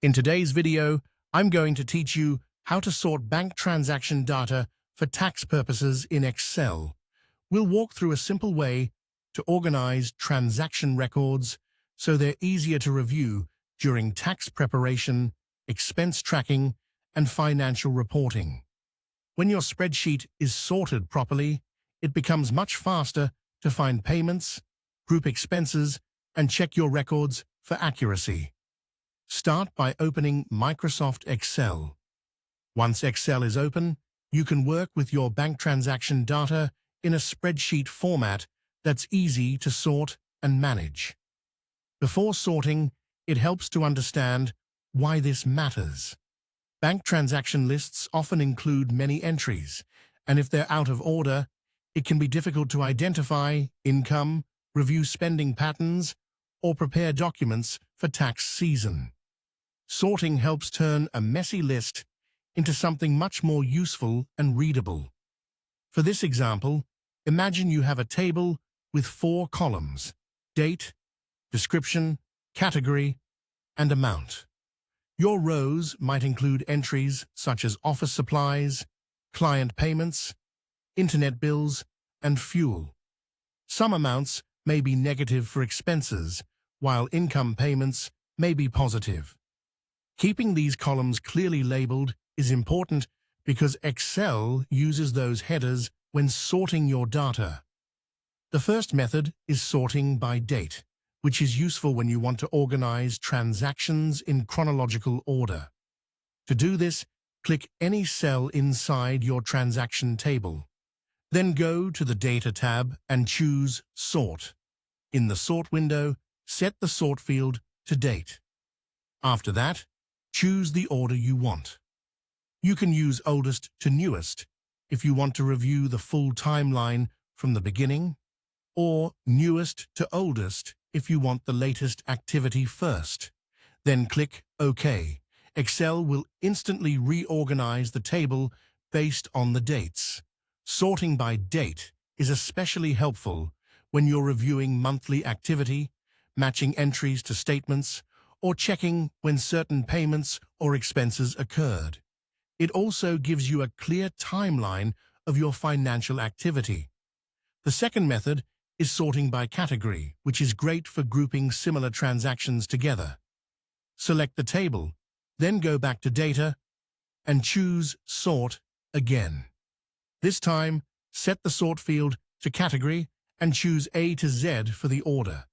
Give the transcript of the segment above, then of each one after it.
In today's video, I'm going to teach you how to sort bank transaction data for tax purposes in Excel. We'll walk through a simple way to organize transaction records so they're easier to review during tax preparation, expense tracking, and financial reporting. When your spreadsheet is sorted properly, it becomes much faster to find payments, group expenses, and check your records for accuracy. Start by opening Microsoft Excel. Once Excel is open, you can work with your bank transaction data in a spreadsheet format that's easy to sort and manage. Before sorting, it helps to understand why this matters. Bank transaction lists often include many entries, and if they're out of order, it can be difficult to identify income, review spending patterns, or prepare documents for tax season. Sorting helps turn a messy list into something much more useful and readable. For this example, imagine you have a table with 4 columns: date, description, category, and amount. Your rows might include entries such as office supplies, client payments, internet bills, and fuel. Some amounts may be negative for expenses, while income payments may be positive. Keeping these columns clearly labeled is important because Excel uses those headers when sorting your data. The first method is sorting by date, which is useful when you want to organize transactions in chronological order. To do this, click any cell inside your transaction table. Then go to the Data tab and choose Sort. In the Sort window, set the sort field to Date. After that, choose the order you want. You can use oldest to newest if you want to review the full timeline from the beginning, or newest to oldest if you want the latest activity first. Then click OK. Excel will instantly reorganize the table based on the dates. Sorting by date is especially helpful when you're reviewing monthly activity, matching entries to statements, or checking when certain payments or expenses occurred. It also gives you a clear timeline of your financial activity. The second method is sorting by category, which is great for grouping similar transactions together. Select the table, then go back to Data and choose Sort again. This time, set the sort field to Category and choose A to Z for the order.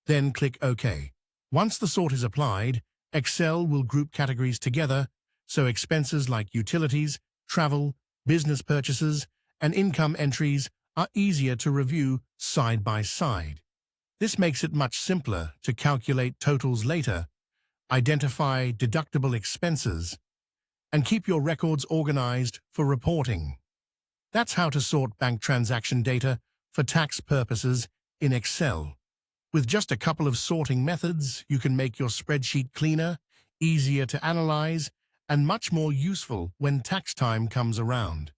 Then click OK. Once the sort is applied, Excel will group categories together, so expenses like utilities, travel, business purchases, and income entries are easier to review side by side. This makes it much simpler to calculate totals later, identify deductible expenses, and keep your records organized for reporting. That's how to sort bank transaction data for tax purposes in Excel. With just a couple of sorting methods, you can make your spreadsheet cleaner, easier to analyze, and much more useful when tax time comes around.